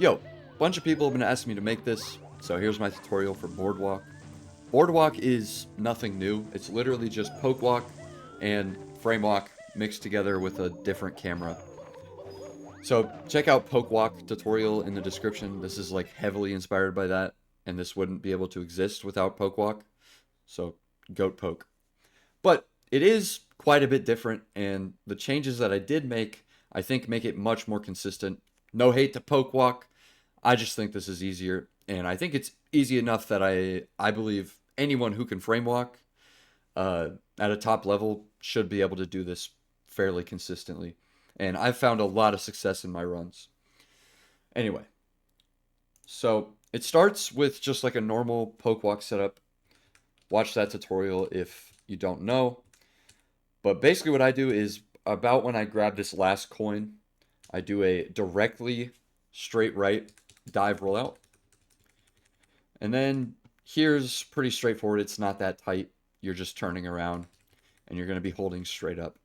Yo, bunch of people have been asking me to make this, so here's my tutorial for Boardwalk. Boardwalk is nothing new. It's literally just poke walk and frame walk mixed together with a different camera. So check out poke walk tutorial in the description. This is like heavily inspired by that, and this wouldn't be able to exist without poke walk. So goat poke. But it is quite a bit different, and the changes that I did make, I think make it much more consistent. No hate to poke walk. I just think this is easier, and I think it's easy enough that I believe anyone who can frame walk at a top level should be able to do this fairly consistently. And I've found a lot of success in my runs. Anyway, so it starts with just like a normal poke walk setup. Watch that tutorial if you don't know. But basically what I do is about when I grab this last coin, I do a directly straight right dive rollout. And then here's pretty straightforward. It's not that tight. You're just turning around and you're going to be holding straight up.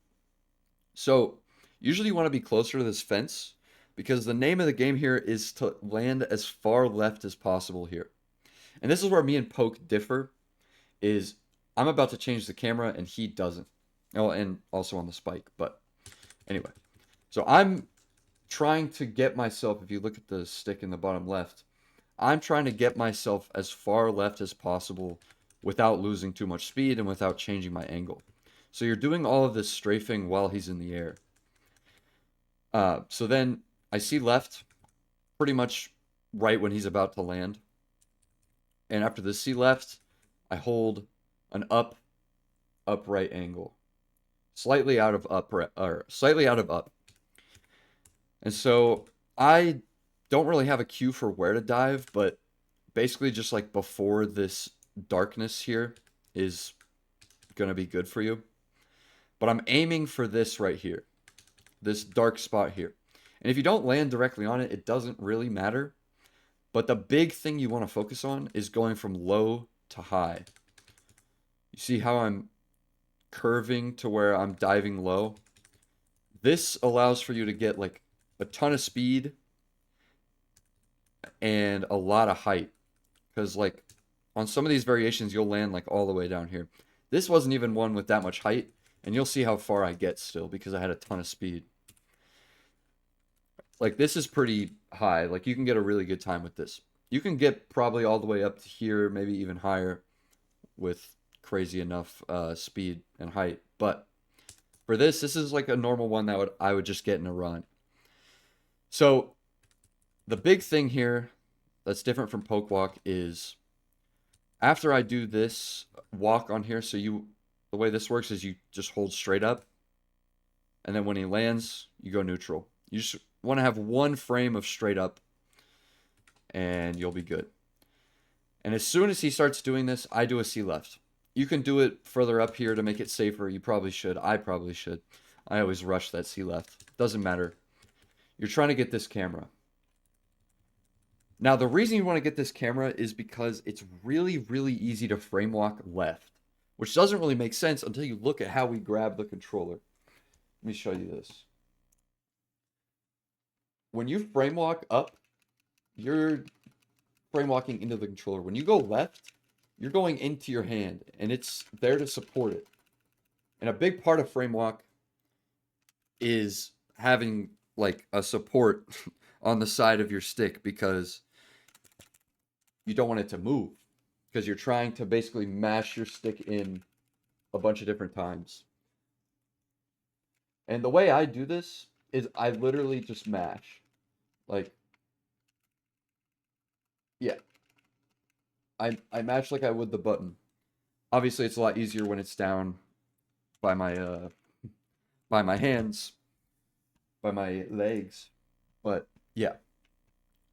So usually you want to be closer to this fence because the name of the game here is to land as far left as possible here. And this is where me and Poke differ is I'm about to change the camera and he doesn't. Oh, and also on the spike, but anyway. So I'm trying to get myself, if you look at the stick in the bottom left, I'm trying to get myself as far left as possible without losing too much speed and without changing my angle. So you're doing all of this strafing while he's in the air. So then I see left pretty much right when he's about to land. And after the see left, I hold an upright angle. Slightly out of up or slightly out of up. And so I don't really have a cue for where to dive, but basically just like before this darkness here is going to be good for you. But I'm aiming for this right here, this dark spot here. And if you don't land directly on it, it doesn't really matter. But the big thing you want to focus on is going from low to high. You see how I'm curving to where I'm diving low? This allows for you to get like a ton of speed and a lot of height. Because like on some of these variations, you'll land like all the way down here. This wasn't even one with that much height. And you'll see how far I get still because I had a ton of speed. Like this is pretty high. Like you can get a really good time with this. You can get probably all the way up to here, maybe even higher with crazy enough speed and height. But for this is like a normal one that I would just get in a run. So the big thing here that's different from poke walk is after I do this walk on here, so the way this works is you just hold straight up, and then when he lands, you go neutral. You just want to have one frame of straight up, and you'll be good. And as soon as he starts doing this, I do a C left. You can do it further up here to make it safer. You probably should. I probably should. I always rush that C left. Doesn't matter. You're trying to get this camera. Now, the reason you want to get this camera is because it's really, really easy to frame walk left, which doesn't really make sense until you look at how we grab the controller. Let me show you this. When you frame walk up, you're frame walking into the controller. When you go left, you're going into your hand, and it's there to support it. And a big part of frame walk is having like a support on the side of your stick because you don't want it to move because you're trying to basically mash your stick in a bunch of different times. And the way I do this is I literally just mash. Like, yeah. I mash like I would the button. Obviously, it's a lot easier when it's down by my hands, by my legs. But yeah.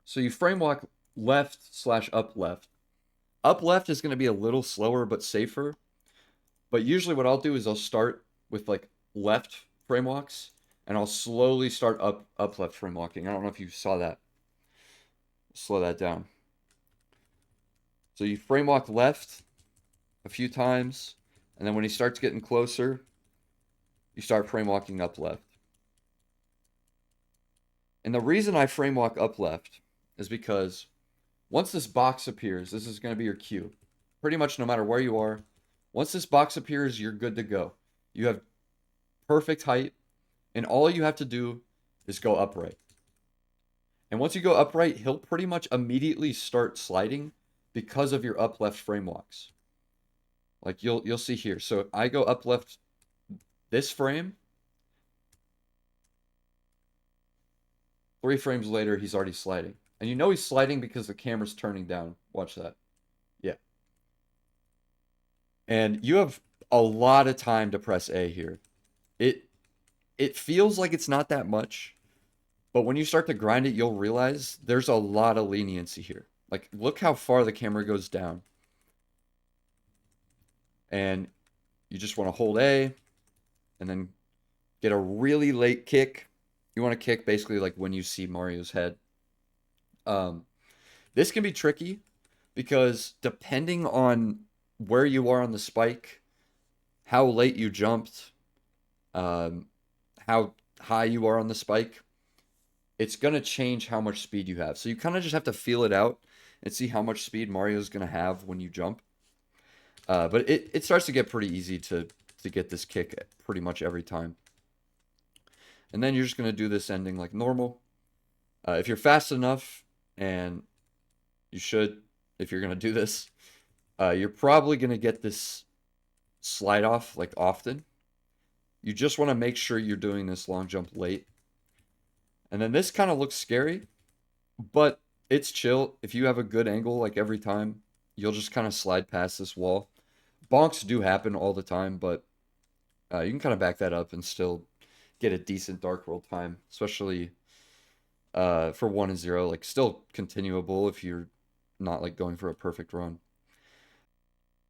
So you frame walk left/up left. Up left is going to be a little slower but safer. But usually what I'll do is I'll start with like left frame walks and I'll slowly start up left frame walking. I don't know if you saw that. Slow that down. So you frame walk left a few times, and then when he starts getting closer, you start frame walking up left. And the reason I frame walk up left is because once this box appears, this is going to be your cue. Pretty much no matter where you are, once this box appears, you're good to go. You have perfect height, and all you have to do is go upright. And once you go upright, he'll pretty much immediately start sliding because of your up left frame walks. Like you'll see here. So I go up left this frame. 3 frames later, he's already sliding. And you know he's sliding because the camera's turning down. Watch that. Yeah. And you have a lot of time to press A here. It feels like it's not that much, but when you start to grind it, you'll realize there's a lot of leniency here. Like, look how far the camera goes down. And you just want to hold A and then get a really late kick. You want to kick basically like when you see Mario's head. This can be tricky because depending on where you are on the spike, how late you jumped, how high you are on the spike, it's going to change how much speed you have. So you kind of just have to feel it out and see how much speed Mario's going to have when you jump. But it starts to get pretty easy to get this kick pretty much every time. And then you're just going to do this ending like normal. If you're fast enough, and you should, if you're going to do this, you're probably going to get this slide off like often. You just want to make sure you're doing this long jump late. And then this kind of looks scary, but it's chill. If you have a good angle like every time, you'll just kind of slide past this wall. Bonks do happen all the time, but you can kind of back that up and still get a decent Dark World time, especially for 1 and 0. Like, still continuable if you're not like going for a perfect run.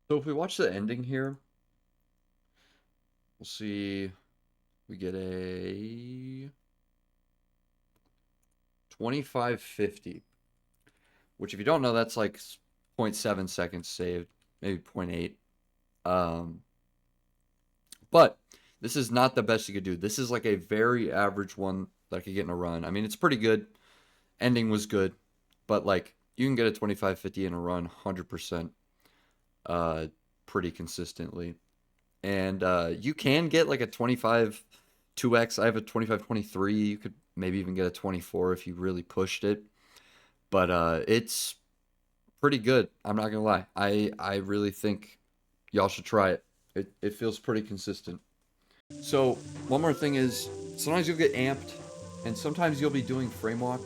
So if we watch the ending here, we'll see we get a 2550, which if you don't know, that's like 0.7 seconds saved, maybe 0.8. But this is not the best you could do. This is like a very average one that I could get in a run. I mean, it's pretty good. Ending was good, but like you can get a 2550 in a run 100% pretty consistently. And you can get like a 25 2x. I have a 2523. You could maybe even get a 24 if you really pushed it. But it's pretty good. I'm not gonna lie. I really think y'all should try it. It feels pretty consistent. So one more thing is sometimes you'll get amped, and sometimes you'll be doing frame walk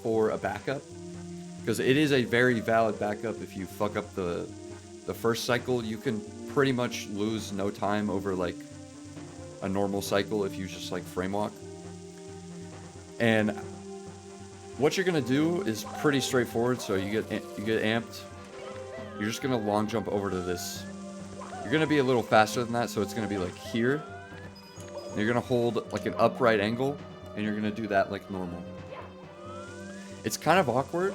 for a backup, because it is a very valid backup. If you fuck up the first cycle, you can pretty much lose no time over like a normal cycle if you just like frame walk. And what you're gonna do is pretty straightforward. So you get amped. You're just gonna long jump over to this. You're gonna be a little faster than that, so it's gonna be like here. And you're gonna hold like an upright angle, and you're gonna do that like normal. It's kind of awkward,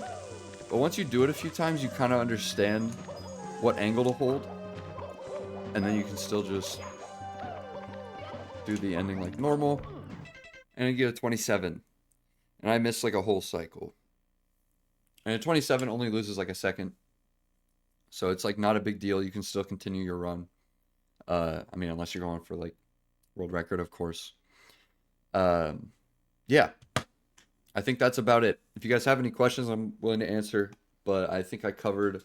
but once you do it a few times, you kind of understand what angle to hold, and then you can still just do the ending like normal, and you get a 27. And I missed like a whole cycle. And a 27 only loses like a second. So it's like not a big deal. You can still continue your run. I mean, unless you're going for like world record, of course. Yeah. I think that's about it. If you guys have any questions, I'm willing to answer. But I think I covered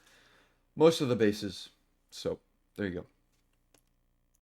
most of the bases. So there you go.